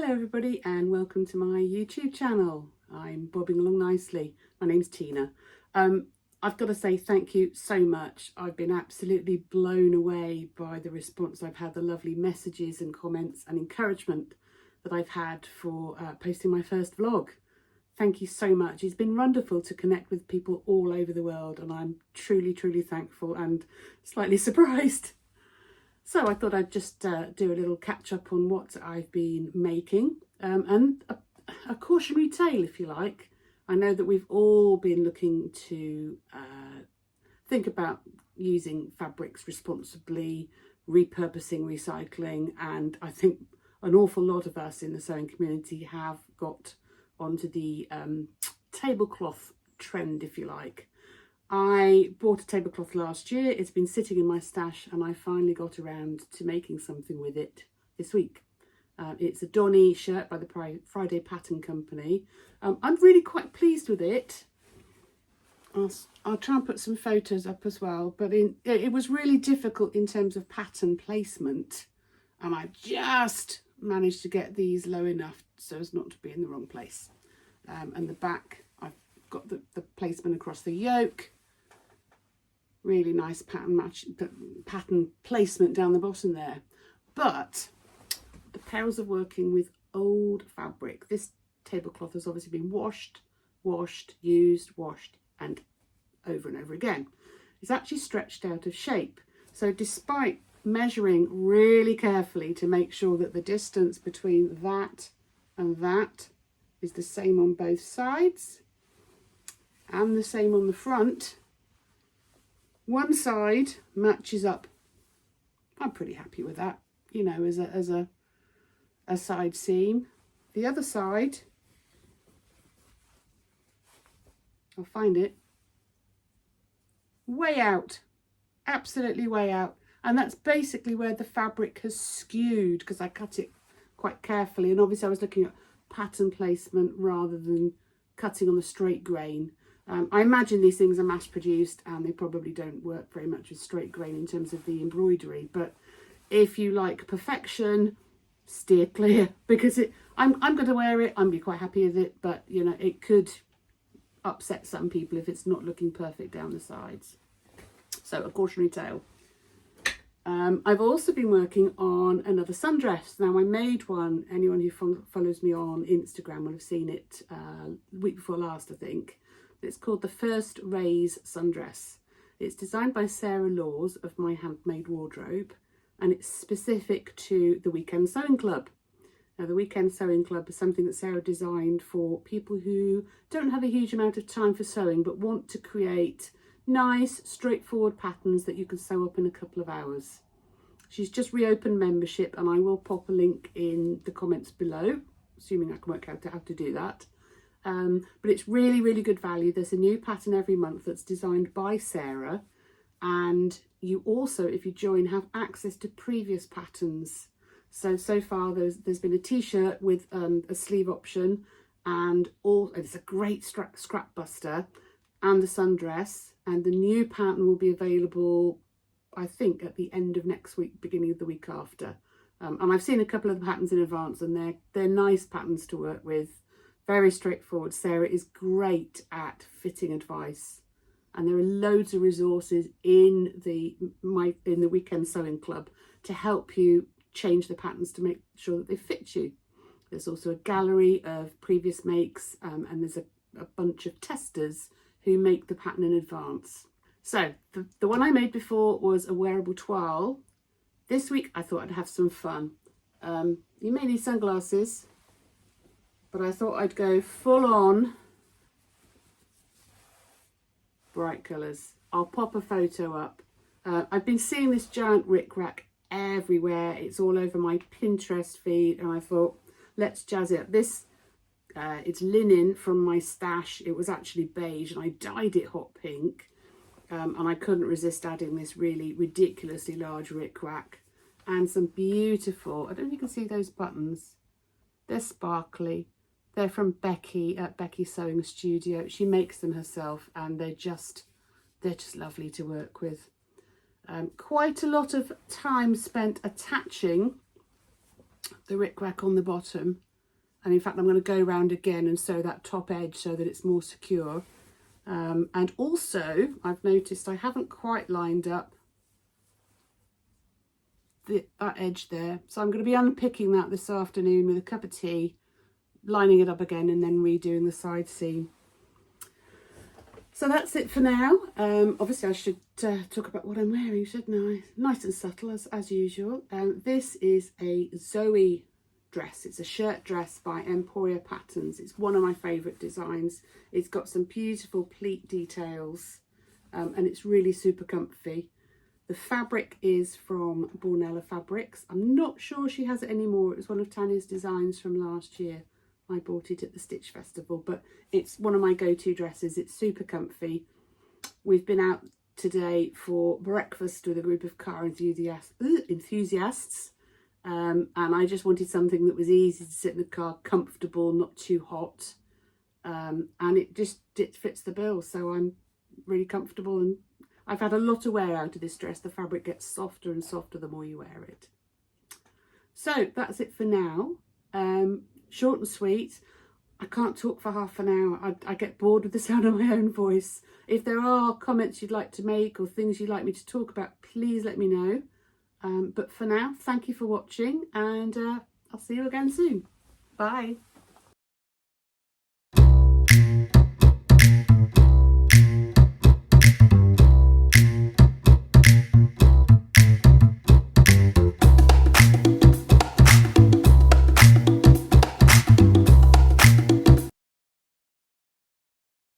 Hello everybody and welcome to my YouTube channel. I'm bobbing along nicely. My name's Tina. I've got to say thank you so much. I've been absolutely blown away by the response I've had, the lovely messages and comments and encouragement that I've had for posting my first vlog. Thank you so much. It's been wonderful to connect with people all over the world and I'm truly thankful and slightly surprised. So I thought I'd just do a little catch up on what I've been making and a cautionary tale, if you like. I know that we've all been looking to think about using fabrics responsibly, repurposing, recycling, and I think an awful lot of us in the sewing community have got onto the tablecloth trend, if you like. I bought a tablecloth last year. It's been sitting in my stash and I finally got around to making something with it this week. It's a Donny shirt by the Friday Pattern Company. I'm really quite pleased with it. I'll try and put some photos up as well, but it was really difficult in terms of pattern placement and I just managed to get these low enough so as not to be in the wrong place. And the back, I've got the placement across the yoke. Really nice pattern placement down the bottom there. But the perils of working with old fabric. This tablecloth has obviously been washed, used, washed, and over again. It's actually stretched out of shape. So despite measuring really carefully to make sure that the distance between that and that is the same on both sides and the same on the front, one side matches up. I'm pretty happy with that, you know, as a side seam. The other side, I'll find it, way out, absolutely way out. And that's basically where the fabric has skewed because I cut it quite carefully. And obviously I was looking at pattern placement rather than cutting on the straight grain. I imagine these things are mass produced and they probably don't work very much with straight grain in terms of the embroidery, but if you like perfection, steer clear because I'm going to wear it, I'm going to be quite happy with it, but you know, it could upset some people if it's not looking perfect down the sides. So a cautionary tale. I've also been working on another sundress. Now I made one, anyone who follows me on Instagram will have seen it the week before last, I think. It's called the First Raise Sundress. It's designed by Sarah Laws of My Handmade Wardrobe and it's specific to the Weekend Sewing Club. Now the Weekend Sewing Club is something that Sarah designed for people who don't have a huge amount of time for sewing but want to create nice straightforward patterns that you can sew up in a couple of hours. She's just reopened membership and I will pop a link in the comments below, assuming I can work out how to do that. But it's really good value. There's a new pattern every month that's designed by Sarah and you also, if you join, have access to previous patterns. So far there's been a t-shirt with a sleeve option and it's a great scrap buster and the sundress, and the new pattern will be available I think at the end of next week, beginning of the week after. And I've seen a couple of the patterns in advance and they're nice patterns to work with. Very straightforward. Sarah is great at fitting advice and there are loads of resources in the Weekend Sewing Club to help you change the patterns to make sure that they fit you. There's also a gallery of previous makes and there's a bunch of testers who make the pattern in advance. So the one I made before was a wearable toile. This week I thought I'd have some fun. You may need sunglasses, but I thought I'd go full on bright colours. I'll pop a photo up. I've been seeing this giant rickrack everywhere. It's all over my Pinterest feed and I thought, let's jazz it up. This, it's linen from my stash. It was actually beige and I dyed it hot pink. And I couldn't resist adding this really ridiculously large rickrack and some beautiful, I don't know if you can see those buttons. They're sparkly. They're from Becky at Becky Sewing Studio. She makes them herself and they're just lovely to work with. Quite a lot of time spent attaching the rickrack on the bottom And in fact, I'm going to go around again and sew that top edge so that it's more secure. And also, I've noticed I haven't quite lined up that edge there. So I'm going to be unpicking that this afternoon with a cup of tea, lining it up again and then redoing the side seam. So that's it for now. Obviously I should talk about what I'm wearing, shouldn't I? Nice and subtle as usual. This is a Zoe dress. It's a shirt dress by Emporia Patterns. It's one of my favourite designs. It's got some beautiful pleat details and it's really super comfy. The fabric is from Bornella Fabrics. I'm not sure she has it anymore. It was one of Tanya's designs from last year. I bought it at the Stitch Festival, but it's one of my go-to dresses. It's super comfy. We've been out today for breakfast with a group of car enthusiasts, and I just wanted something that was easy to sit in the car, comfortable, not too hot, and it fits the bill. So I'm really comfortable, and I've had a lot of wear out of this dress. The fabric gets softer and softer the more you wear it. So that's it for now. Short and sweet. I can't talk for half an hour. I get bored with the sound of my own voice. If there are comments you'd like to make or things you'd like me to talk about, please let me know. But for now, thank you for watching, and I'll see you again soon. Bye.